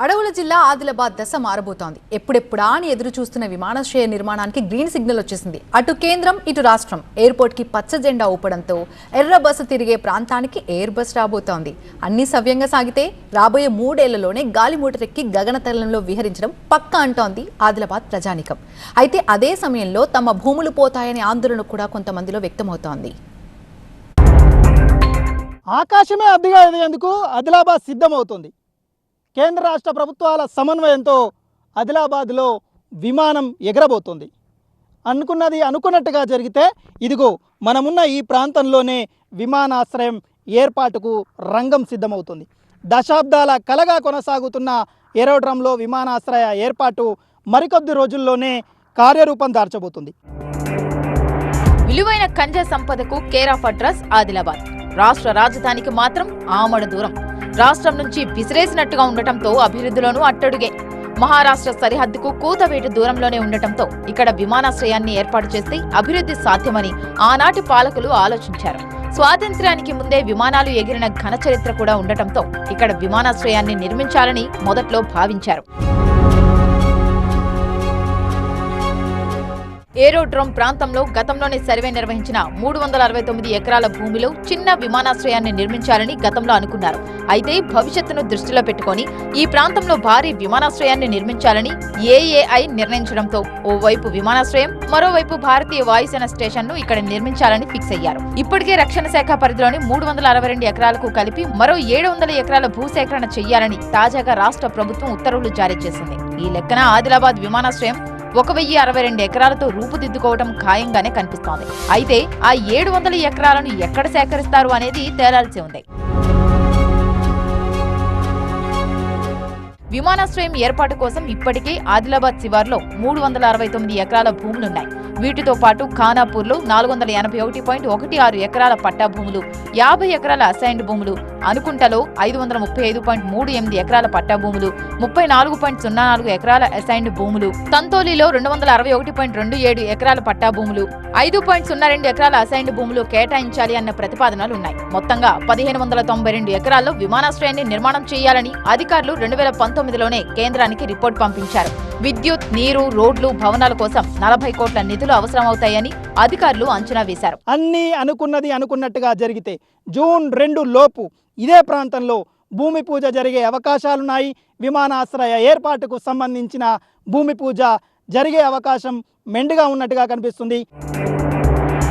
అడవుల జిల్లా ఆదిలాబాద్ దశ మారబోతోంది. ఎప్పుడెప్పుడా అని ఎదురు చూస్తున్న విమానాశ్రయ నిర్మాణానికి గ్రీన్ సిగ్నల్ వచ్చేసింది. అటు కేంద్రం ఇటు రాష్ట్రం ఎయిర్పోర్ట్ కి పచ్చ జెండా ఊపడంతో ఎర్ర బస్సు తిరిగే ప్రాంతానికి ఎయిర్ బస్ రాబోతోంది. అన్ని సవ్యంగా సాగితే రాబోయే 3 ఏళ్లలోనే గాలి మూటరెక్కి గగనతలంలో విహరించడం పక్కా అంటోంది ఆదిలాబాద్ ప్రజానికం. అయితే అదే సమయంలో తమ భూములు పోతాయనే ఆందోళన కూడా కొంతమందిలో వ్యక్తమవుతోంది. ఆకాశమే అద్దిగా ఎదిగేందుకు ఆదిలాబాద్ సిద్ధమవుతుంది. కేంద్ర రాష్ట్ర ప్రభుత్వాల సమన్వయంతో ఆదిలాబాద్లో విమానం ఎగరబోతుంది. అనుకున్నది అనుకున్నట్టుగా జరిగితే ఇదిగో మనమున్న ఈ ప్రాంతంలోనే విమానాశ్రయం ఏర్పాటుకు రంగం సిద్ధమవుతుంది. దశాబ్దాల కలగా కొనసాగుతున్న ఏరోడ్రమ్లో విమానాశ్రయ ఏర్పాటు మరికొద్ది రోజుల్లోనే కార్యరూపం దాల్చబోతుంది. విలువైన ఖనిజ సంపదకు కేర్ ఆఫ్ అడ్రస్ ఆదిలాబాద్. రాష్ట్ర రాజధానికి మాత్రం ఆమడ దూరం. రాష్ట్రం నుంచి విసిరేసినట్టుగా ఉండటంతో అభివృద్ధిలోనూ అట్టడుగే. మహారాష్ట్ర సరిహద్దుకు కూతవేటు దూరంలోనే ఉండటంతో ఇక్కడ విమానాశ్రయాన్ని ఏర్పాటు చేస్తే అభివృద్ధి సాధ్యమని ఆనాటి పాలకులు ఆలోచించారు. స్వాతంత్ర్యానికి ముందే విమానాలు ఎగిరిన ఘన చరిత్ర కూడా ఉండటంతో ఇక్కడ విమానాశ్రయాన్ని నిర్మించాలని మొదట్లో భావించారు. ఏరోడ్రోమ్ ప్రాంతంలో గతంలోనే సర్వే నిర్వహించిన 369 ఎకరాల భూమిలో చిన్న విమానాశ్రయాన్ని నిర్మించాలని గతంలో అనుకున్నారు. అయితే భవిష్యత్తును దృష్టిలో పెట్టుకుని ఈ ప్రాంతంలో భారీ విమానాశ్రయాన్ని నిర్మించాలని ఏఏఐ నిర్ణయించడంతో ఓవైపు విమానాశ్రయం, మరోవైపు భారతీయ వాయుసేన స్టేషన్ను ఇక్కడ నిర్మించాలని ఫిక్స్ అయ్యారు. ఇప్పటికే రక్షణ శాఖ పరిధిలోని 362 ఎకరాలకు కలిపి మరో 700 ఎకరాల భూసేకరణ చేయాలని తాజాగా రాష్ట్ర ప్రభుత్వం ఉత్తర్వులు జారీ చేసింది. ఈ లెక్కన ఆదిలాబాద్ విమానాశ్రయం 1062 ఎకరాలతో రూపుదిద్దుకోవడం ఖాయంగానే కనిపిస్తోంది. అయితే ఆ 700 ఎకరాలను ఎక్కడ సేకరిస్తారు అనేది తేలాల్సి ఉంది. విమానాశ్రయం ఏర్పాటు కోసం ఇప్పటికే ఆదిలాబాద్ శివార్లో 369 ఎకరాల భూములున్నాయి. వీటితో పాటు ఖానాపూర్లో 481.16 ఎకరాల పట్టా భూములు, 50 ఎకరాల అసైన్డ్ భూములు, అనుకుంటలో 535.38 ఎకరాల పట్టా భూములు, 34.04 ఎకరాల అసైన్డ్ భూములు, తంతోలిలో 261.27 ఎకరాల పట్టా భూములు, 5.02 ఎకరాల అసైన్డ్ భూములు కేటాయించాలి అన్న ప్రతిపాదనలున్నాయి. మొత్తంగా 1592 ఎకరాల్లో విమానాశ్రయాన్ని నిర్మాణం చేయాలని అధికారులు 2019లోనే కేంద్రానికి రిపోర్ట్ పంపించారు. విద్యుత్, నీరు, రోడ్లు, భవనాల కోసం 40 కోట్ల నిధులు అవసరమవుతాయని అధికారులు అంచనా వేశారు. అన్నీ అనుకున్నది అనుకున్నట్టుగా జరిగితే జూన్ 2 లోపు ఇదే ప్రాంతంలో భూమి పూజ జరిగే అవకాశాలున్నాయి. విమానాశ్రయ ఏర్పాటుకు సంబంధించిన భూమి పూజ జరిగే అవకాశం మెండుగా ఉన్నట్టుగా కనిపిస్తుంది.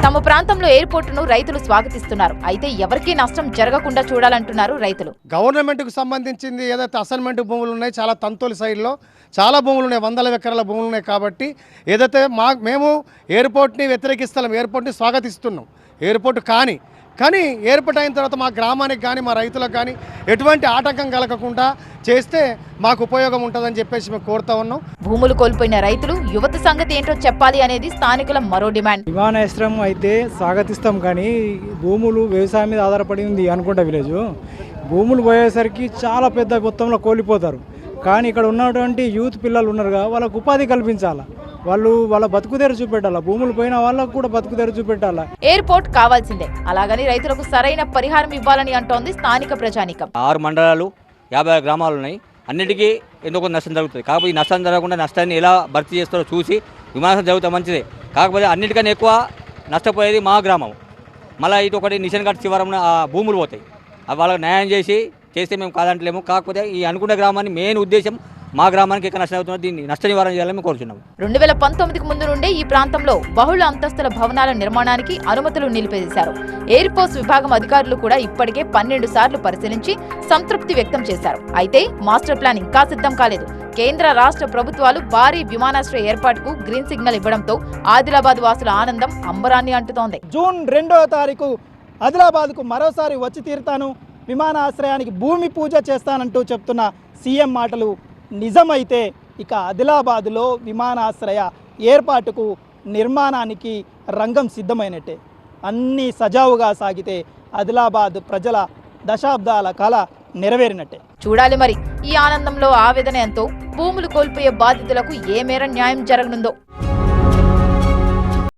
తమ ప్రాంతంలో ఎయిర్పోర్టును రైతులు స్వాగతిస్తున్నారు. అయితే ఎవరికీ నష్టం జరగకుండా చూడాలంటున్నారు రైతులు. గవర్నమెంట్కు సంబంధించింది ఏదైతే అసైన్మెంట్ భూములు ఉన్నాయి, చాలా తంతోలి సైడ్లో చాలా భూములు ఉన్నాయి, 100 ఎకరాల భూములు ఉన్నాయి. కాబట్టి ఏదైతే మేము ఎయిర్పోర్ట్ని వ్యతిరేకిస్తున్నాం, ఎయిర్పోర్ట్ని స్వాగతిస్తున్నాం. ఎయిర్పోర్ట్ కానీ ఏర్పాటు అయిన తర్వాత మా గ్రామానికి కానీ మా రైతులకు కానీ ఎటువంటి ఆటంకం కలగకుండా చేస్తే మాకు ఉపయోగం ఉంటుందని చెప్పేసి మేము కోరుతా ఉన్నాం. భూములు కోల్పోయిన రైతులు, యువత సంగతి ఏంటో చెప్పాలి అనేది స్థానికుల మరో డిమాండ్. విమానాశ్రయం అయితే స్వాగతిస్తాం, కానీ భూములు వ్యవసాయం మీద ఆధారపడి ఉంది అనుకుంటా. విలేజ్ భూములు పోయేసరికి చాలా పెద్ద మొత్తంలో కోల్పోతారు. కానీ ఇక్కడ ఉన్నటువంటి యూత్ పిల్లలు ఉన్నారుగా, వాళ్ళకు ఉపాధి కల్పించాలా, వాళ్ళ బతుకుదేరు చూపెట్టాలా, భూములు పోయిన వాళ్ళకు కూడా బతుకుదేరు చూపెట్టాలా. ఎయిర్పోర్ట్ కావాల్సిందే, అలాగని రైతులకు సరైన పరిహారం ఇవ్వాలని అంటోంది స్థానిక ప్రజానికం. 6 మండలాలు 50 గ్రామాలు ఉన్నాయి. అన్నిటికీ ఎందుకు నష్టం జరుగుతుంది. కాకపోతే ఈ నష్టం జరగకుండా నష్టాన్ని ఎలా భర్తీ చేస్తారో చూసి విమానం జరుగుతా మంచిదే. కాకపోతే అన్నిటికన్నా ఎక్కువ నష్టపోయేది మా గ్రామం. మళ్ళీ ఇటు ఒకటి నిషన్ ఘాట్ శివారంలో ఆ భూములు పోతాయి. వాళ్ళకి న్యాయం చేస్తే మేము కాదంటలేము. కాకపోతే ఈ అనుకున్న గ్రామాన్ని మెయిన్ ఉద్దేశం మా గ్రామానికి ఎక్కడ నష్టం అవుతుందో దీన్ని నష్ట నివారణ చేయాలని మేము కోరుచున్నాం. 2019కు ముందు నుండే ఈ ప్రాంతంలో బహుళ అంతస్తుల భవనాల నిర్మాణానికి అనుమతులు నిలిపివేశారు. ఎయిర్పోర్ట్స్ విభాగం అధికారులు కూడా ఇప్పటికే 12 సార్లు పరిశీలించి సంతృప్తి వ్యక్తం చేశారు. అయితే మాస్టర్ ప్లాన్ ఇంకా సిద్ధం కాలేదు. కేంద్ర రాష్ట్ర ప్రభుత్వాలు భారీ విమానాశ్రయ ఏర్పాటుకు గ్రీన్ సిగ్నల్ ఇవ్వడంతో ఆదిలాబాద్ వాసుల ఆనందం అంబరాన్ని అంటుతోంది. జూన్ 2వ తారీఖు ఆదిలాబాద్కు మరోసారి వచ్చి తీరుతాను, విమానాశ్రయానికి భూమి పూజ చేస్తానంటూ చెప్తున్న సీఎం మాటలు నిజమైతే ఇక ఆదిలాబాద్లో విమానాశ్రయ ఏర్పాటుకు నిర్మాణానికి రంగం సిద్ధమైనట్టే. అన్నీ సజావుగా సాగితే ఆదిలాబాద్ ప్రజల దశాబ్దాల కళ నెరవేరినట్టే. చూడాలి మరి ఈ ఆనందంలో ఆవేదన ఎంతో, భూములు కోల్పోయే బాధితులకు ఏ మేర న్యాయం జరగనుందో.